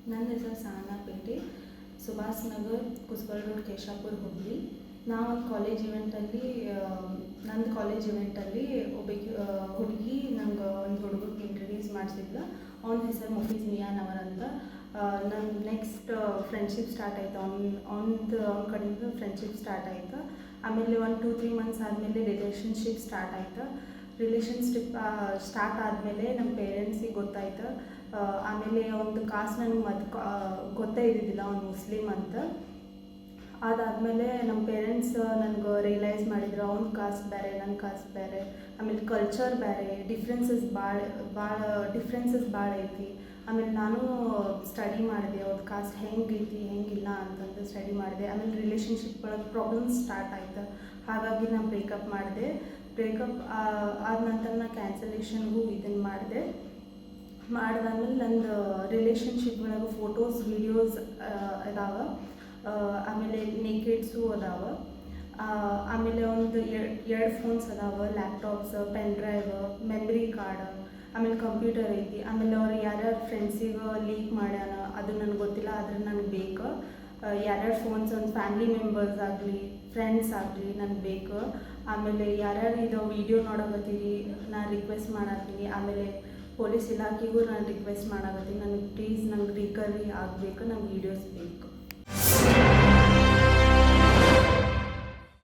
ನನ್ನ ಹೆಸರು ಸಹನಾ ಪೇಟೆ, ಸುಭಾಷ್ ನಗರ್, ಕುಸ್ಬಲ್ ರೋಡ್, ಕೇಶಾಪುರ, ಹುಬ್ಬಳ್ಳಿ. ನಾವು ಒಂದು ಕಾಲೇಜ್ ಇವೆಂಟಲ್ಲಿ ನಂದು ಕಾಲೇಜ್ ಇವೆಂಟಲ್ಲಿ ಒಬ್ಬಾಕಿ ಹುಡುಗಿ ನಂಗೆ ಒಂದು ಹುಡುಗಕ್ಕೆ ಇಂಟ್ರಡ್ಯೂಸ್ ಮಾಡಿಸಿದ್ಲು. ಅವನ ಹೆಸರು ಮುಫೀಸ್ ನಿಯಾನ್ ಅವರಂತ. ನನ್ನ ನೆಕ್ಸ್ಟ್ ಫ್ರೆಂಡ್ಶಿಪ್ ಸ್ಟಾರ್ಟ್ ಆಯಿತು. ಅವ್ನ ಕಡೆಯಿಂದ ಫ್ರೆಂಡ್ಶಿಪ್ ಸ್ಟಾರ್ಟ್ ಆಯಿತು. ಆಮೇಲೆ 1-2-3 ಮಂತ್ಸ್ ಆದಮೇಲೆ ರಿಲೇಷನ್ಶಿಪ್ ಸ್ಟಾರ್ಟ್ ಆಯಿತು. ರಿಲೇಷನ್ಶಿಪ್ ಸ್ಟಾರ್ಟ್ ಆದಮೇಲೆ ನಮ್ಮ ಪೇರೆಂಟ್ಸಿಗೆ ಗೊತ್ತಾಯ್ತು. ಆಮೇಲೆ ಒಂದು ಕಾಸ್ಟ್ ನನಗೆ ಗೊತ್ತೇ ಇದ್ದಿದ್ದಿಲ್ಲ, ಅವ್ನು ಮುಸ್ಲಿಮ್ ಅಂತ. ಅದಾದಮೇಲೆ ನಮ್ಮ ಪೇರೆಂಟ್ಸ್ ನನಗೆ ರಿಯಲೈಸ್ ಮಾಡಿದ್ರು, ಅವ್ನ ಕಾಸ್ಟ್ ಬೇರೆ, ನನ್ನ ಕಾಸ್ಟ್ ಬೇರೆ, ಆಮೇಲೆ ಕಲ್ಚರ್ ಬೇರೆ, ಡಿಫ್ರೆನ್ಸಸ್ ಭಾಳ ಐತಿ. ಆಮೇಲೆ ನಾನು ಸ್ಟಡಿ ಮಾಡಿದೆ, ಅವ್ರ ಕಾಸ್ಟ್ ಹೆಂಗೈತಿ ಹೆಂಗಿಲ್ಲ ಅಂತಂದು ಸ್ಟಡಿ ಮಾಡಿದೆ. ಆಮೇಲೆ ರಿಲೇಷನ್ಶಿಪ್ ಒಳಗೆ ಪ್ರಾಬ್ಲಮ್ಸ್ ಸ್ಟಾರ್ಟ್ ಆಯಿತು. ಹಾಗಾಗಿ ನಾನು ಬ್ರೇಕಪ್ ಮಾಡಿದೆ. ಬ್ರೇಕಪ್ ಆದ ನಂತರ ನಾನು ಕ್ಯಾನ್ಸಲೇಷನ್ಗೂ ಇದನ್ನು ಮಾಡಿದಾದ್ಮೇಲೆ ನಂದು ರಿಲೇಷನ್ಶಿಪ್ ಒಳಗೆ ಫೋಟೋಸ್ ವೀಡಿಯೋಸ್ ಇದಾವೆ. ಆಮೇಲೆ ನೇಕೆಡ್ಸು ಅದಾವೆ. ಆಮೇಲೆ ಒಂದು 2 ಫೋನ್ಸ್ ಅದಾವೆ, laptops, pen drive, memory card, ಆಮೇಲೆ ಕಂಪ್ಯೂಟರ್ ಐತಿ. ಆಮೇಲೆ ಅವ್ರು ಯಾರ್ಯಾರು ಫ್ರೆಂಡ್ಸಿಗೆ ಲೀಕ್ ಮಾಡ್ಯಾನ ಅದು ನನಗೆ ಗೊತ್ತಿಲ್ಲ, ಆದರೆ ನನಗೆ ಬೇಕು. ಯಾರ್ಯಾರು ಫೋನ್ಸ್, ಒಂದು ಫ್ಯಾಮಿಲಿ ಮೆಂಬರ್ಸ್ ಆಗಲಿ, ಫ್ರೆಂಡ್ಸ್ ಆಗಲಿ ನನಗೆ ಬೇಕು. ಆಮೇಲೆ ಯಾರ್ಯಾರು ಇದು ವೀಡಿಯೋ ನೋಡಕತ್ತೀರಿ ನಾನು ರಿಕ್ವೆಸ್ಟ್ ಮಾಡತ್ತೀನಿ. ಆಮೇಲೆ ಪೊಲೀಸ್ ಇಲಾಖೆಗೂ ನಾನು ರಿಕ್ವೆಸ್ಟ್ ಮಾಡಕತ್ತೀನಿ, ನನಗೆ ಪ್ಲೀಸ್ ನಂಗೆ ರಿಕವರಿ ಆಗಬೇಕು, ನಂಗೆ ವೀಡಿಯೋಸ್ ಬೇಕು.